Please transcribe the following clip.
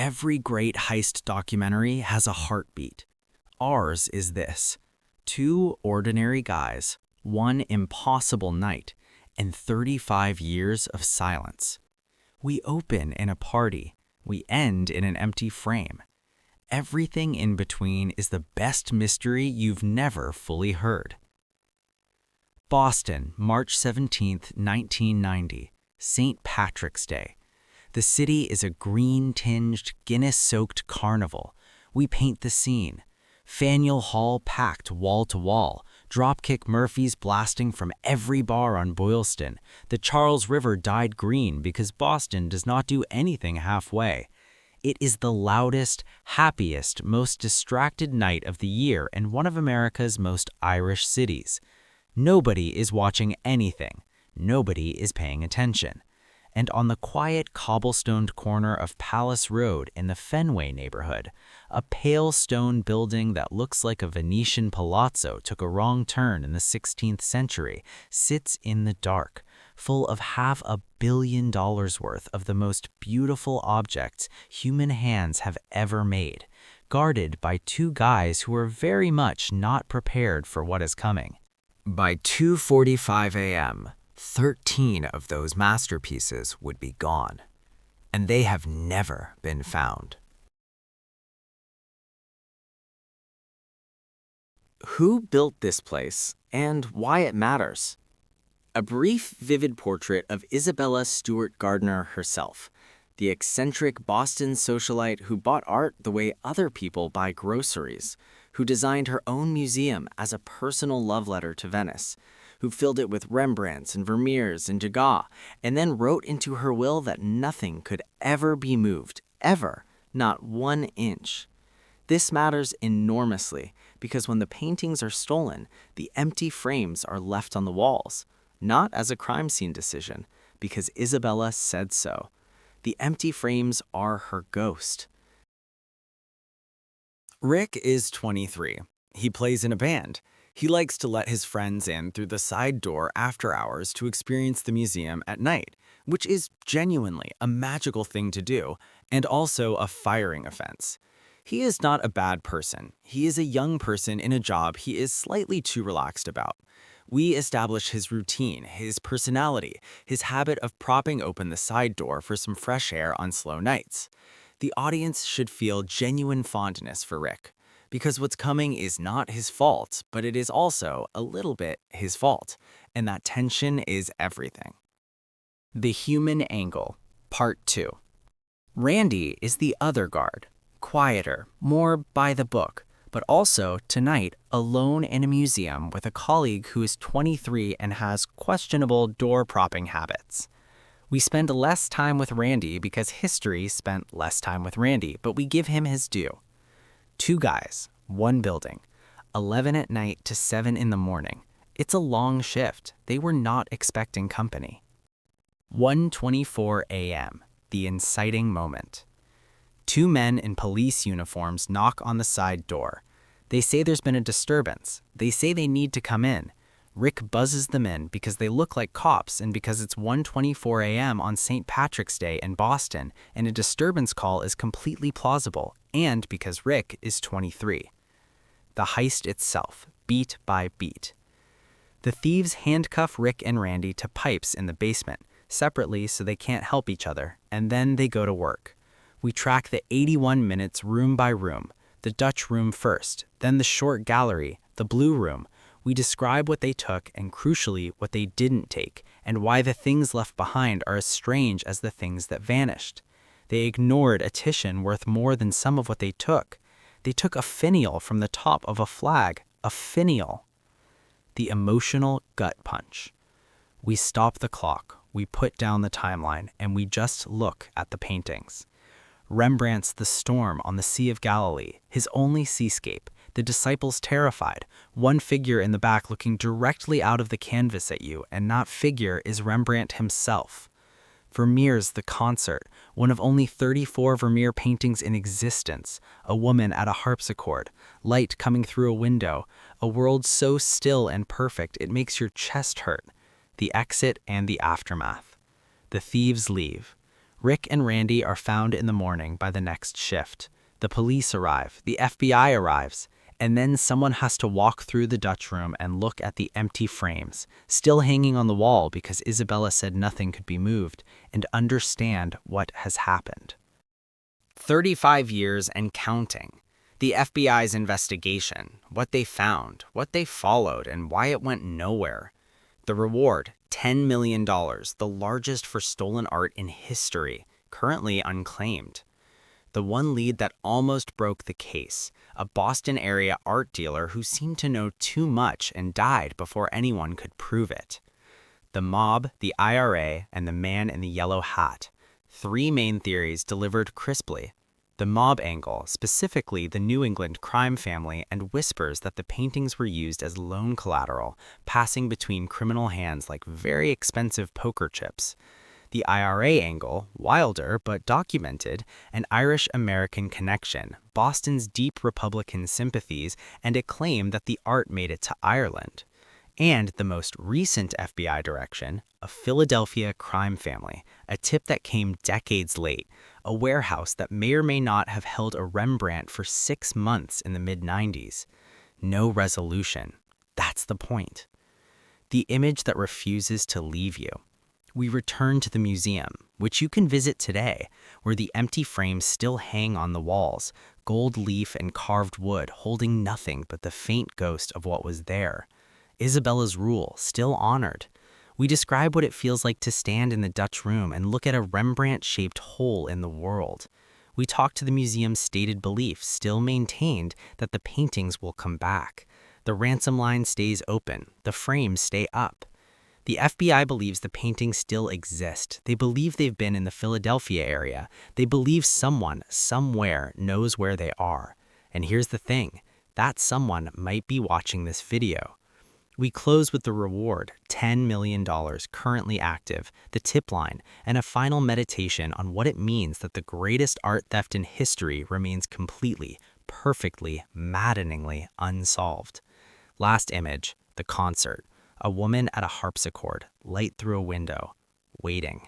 Every great heist documentary has a heartbeat. Ours is this: two ordinary guys, one impossible night, and 35 years of silence. We open in a party, we end in an empty frame. Everything in between is the best mystery you've never fully heard. Boston, March 17, 1990, St. Patrick's Day. The city is a green-tinged, Guinness-soaked carnival. We paint the scene. Faneuil Hall packed wall to wall, Dropkick Murphys blasting from every bar on Boylston. The Charles River dyed green because Boston does not do anything halfway. It is the loudest, happiest, most distracted night of the year in one of America's most Irish cities. Nobody is watching anything. Nobody is paying attention. And on the quiet cobblestoned corner of Palace Road in the Fenway neighborhood, a pale stone building that looks like a Venetian palazzo took a wrong turn in the 16th century sits in the dark, full of $500 million worth of the most beautiful objects human hands have ever made, guarded by two guys who are very much not prepared for what is coming. By 2:45 a.m., 13 of those masterpieces would be gone, and they have never been found. Who built this place and why it matters? A brief, vivid portrait of Isabella Stewart Gardner herself, the eccentric Boston socialite who bought art the way other people buy groceries, who designed her own museum as a personal love letter to Venice, who filled it with Rembrandts and Vermeers and Degas, and then wrote into her will that nothing could ever be moved, ever, not 1 inch. This matters enormously because when the paintings are stolen, the empty frames are left on the walls, not as a crime scene decision, because Isabella said so. The empty frames are her ghost. Rick is 23. He plays in a band. He likes to let his friends in through the side door after hours to experience the museum at night, which is genuinely a magical thing to do, and also a firing offense. He is not a bad person. He is a young person in a job he is slightly too relaxed about. We establish his routine, his personality, his habit of propping open the side door for some fresh air on slow nights. The audience should feel genuine fondness for Rick, because what's coming is not his fault, but it is also a little bit his fault, and that tension is everything. The Human Angle, Part 2. Randy is the other guard, quieter, more by the book, but also, tonight, alone in a museum with a colleague who is 23 and has questionable door-propping habits. We spend less time with Randy because history spent less time with Randy, but we give him his due. Two guys, one building, 11 at night to 7 in the morning. It's a long shift. They were not expecting company. 1:24 a.m., the inciting moment. Two men in police uniforms knock on the side door. They say there's been a disturbance. They say they need to come in. Rick buzzes them in because they look like cops and because it's 1:24 a.m. on St. Patrick's Day in Boston and a disturbance call is completely plausible, and because Rick is 23. The heist itself, beat by beat. The thieves handcuff Rick and Randy to pipes in the basement, separately so they can't help each other, and then they go to work. We track the 81 minutes room by room, the Dutch room first, then the short gallery, the blue room. We describe what they took and, crucially, what they didn't take, and why the things left behind are as strange as the things that vanished. They ignored a Titian worth more than some of what they took. They took a finial from the top of a flag, a finial. The emotional gut punch. We stop the clock, we put down the timeline, and we just look at the paintings. Rembrandt's The Storm on the Sea of Galilee, his only seascape, the disciples terrified, one figure in the back looking directly out of the canvas at you, and that figure is Rembrandt himself. Vermeer's The Concert, one of only 34 Vermeer paintings in existence, a woman at a harpsichord, light coming through a window, a world so still and perfect it makes your chest hurt. The exit and the aftermath. The thieves leave. Rick and Randy are found in the morning by the next shift. The police arrive, the FBI arrives, and then someone has to walk through the Dutch room and look at the empty frames, still hanging on the wall because Isabella said nothing could be moved, and understand what has happened. 35 years and counting. The FBI's investigation, what they found, what they followed, and why it went nowhere. The reward, $10 million, the largest for stolen art in history, currently unclaimed. The one lead that almost broke the case, a Boston area art dealer who seemed to know too much and died before anyone could prove it. The mob, the IRA, and the man in the yellow hat. 3 main theories delivered crisply. The mob angle, specifically the New England crime family, and whispers that the paintings were used as loan collateral, passing between criminal hands like very expensive poker chips. The IRA angle, wilder but documented, an Irish-American connection, Boston's deep Republican sympathies, and a claim that the art made it to Ireland. And the most recent FBI direction, a Philadelphia crime family, a tip that came decades late, a warehouse that may or may not have held a Rembrandt for 6 months in the mid-90s. No resolution. That's the point. The image that refuses to leave you. We return to the museum, which you can visit today, where the empty frames still hang on the walls, gold leaf and carved wood holding nothing but the faint ghost of what was there. Isabella's rule, still honored. We describe what it feels like to stand in the Dutch room and look at a Rembrandt-shaped hole in the world. We talk to the museum's stated belief, still maintained, that the paintings will come back. The ransom line stays open, the frames stay up. The FBI believes the paintings still exist. They believe they've been in the Philadelphia area. They believe someone, somewhere, knows where they are. And here's the thing, that someone might be watching this video. We close with the reward, $10 million currently active, the tip line, and a final meditation on what it means that the greatest art theft in history remains completely, perfectly, maddeningly unsolved. Last image, the concert. A woman at a harpsichord, light through a window, waiting.